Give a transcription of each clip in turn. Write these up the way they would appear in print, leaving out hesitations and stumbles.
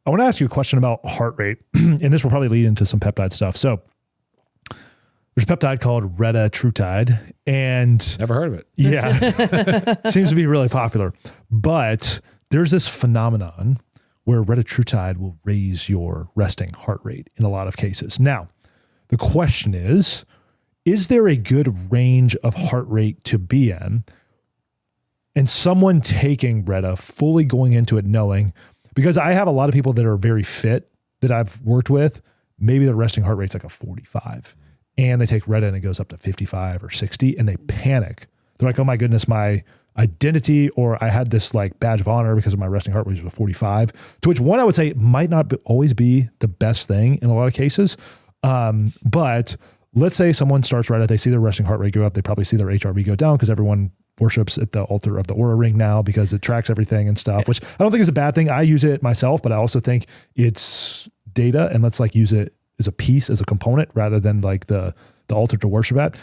I want to ask you a question about heart rate, and this will probably lead into some peptide stuff. So there's a peptide called Retatrutide, and never heard of it. Yeah, seems to be really popular. But there's this phenomenon where Retatrutide will raise your resting heart rate in a lot of cases. Now, the question is there a good range of heart rate to be in? And someone taking Reta, fully going into it knowing, because I have a lot of people that are very fit that I've worked with, maybe their resting heart rate's like a 45, and they take Reta and it goes up to 55 or 60, and they panic. They're like, oh my goodness, my identity, or I had this like badge of honor because of my resting heart rate was a 45, to which one I would say might not always be the best thing in a lot of cases. But let's say someone starts Reta, they see their resting heart rate go up, they probably see their HRV go down because everyone worships at the altar of the Oura ring now because it tracks everything and stuff, which I don't think is a bad thing. I use it myself, but I also think it's data, and let's like use it as a piece, as a component, rather than like the altar to worship at.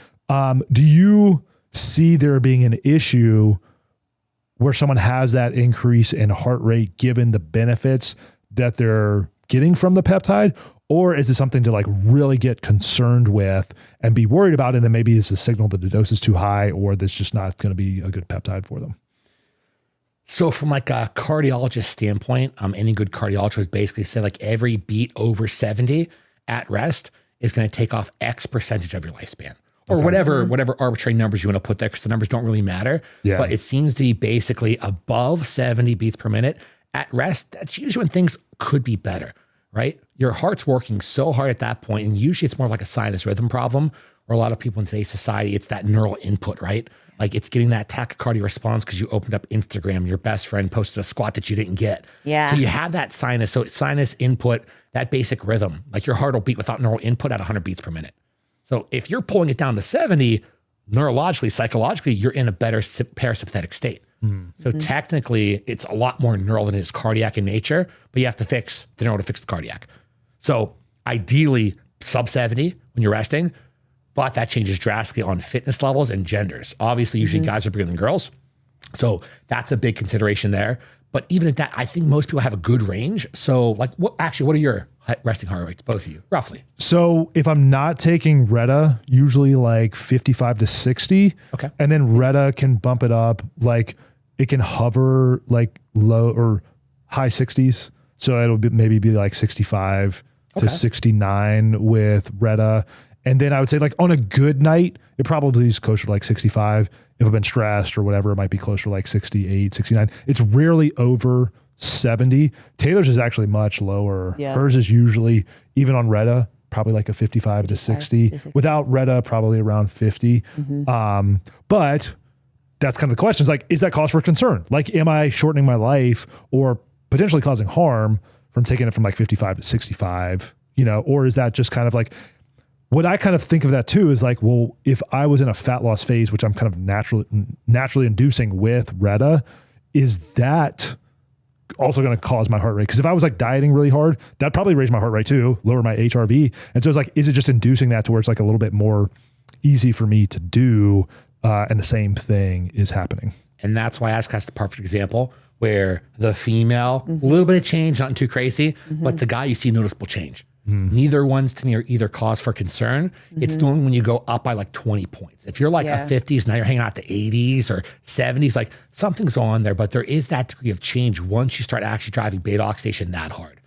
Do you see there being an issue where someone has that increase in heart rate given the benefits that they're getting from the peptide? Or is it something to like really get concerned with and be worried about? And then maybe it's a signal that the dose is too high, or that's just not going to be a good peptide for them. So from like a cardiologist standpoint, any good cardiologist would basically say like every beat over 70 at rest is going to take off X percentage of your lifespan, or whatever arbitrary numbers you want to put there, because the numbers don't really matter. Yeah. But it seems to be basically above 70 beats per minute at rest. That's usually when things could be better, right? Your heart's working so hard at that point, and usually it's more like a sinus rhythm problem, or a lot of people in today's society, it's that neural input, right? Like it's getting that tachycardia response because you opened up Instagram, your best friend posted a squat that you didn't get. Yeah. So you have that sinus. So it's sinus input, that basic rhythm, like your heart will beat without neural input at 100 beats per minute. So if you're pulling it down to 70, neurologically, psychologically, you're in a better parasympathetic state. So technically it's a lot more neural than it is cardiac in nature, but you have to fix the neural to fix the cardiac. So ideally sub 70 when you're resting, but that changes drastically on fitness levels and genders. Obviously, usually guys are bigger than girls. So that's a big consideration there. But even at that, I think most people have a good range. So like what are your resting heart rates, both of you, roughly? So if I'm not taking Reta, usually like 55 to 60. Okay. And then Reta can bump it up. Like it can hover like low or high 60s. So it'll maybe be like 65 to 69 with Reta. And then I would say like on a good night, it probably is closer to like 65. If I've been stressed or whatever, it might be closer to like 68, 69. It's rarely over 70. Taylor's is actually much lower. Yeah. Hers is usually, even on Reta, probably like a 55 to 60. Without Reta, probably around 50. But that's kind of the question. Is like, is that cause for concern? Like, am I shortening my life or potentially causing harm from taking it from like 55 to 65, or is that just kind of like, what I kind of think of that too is like, well, if I was in a fat loss phase, which I'm kind of naturally inducing with Reta, is that also going to cause my heart rate? Because if I was like dieting really hard, that'd probably raise my heart rate too, lower my HRV. And so it's like, is it just inducing that to where it's like a little bit more easy for me to do, and the same thing is happening? And that's why Ask's the perfect example, where the female, a little bit of change, nothing too crazy, but the guy, you see noticeable change. Neither ones to me are either cause for concern. It's the only when you go up by like 20 points. If you're like a 50s, now you're hanging out the 80s or 70s, like something's on there, but there is that degree of change once you start actually driving beta oxidation that hard.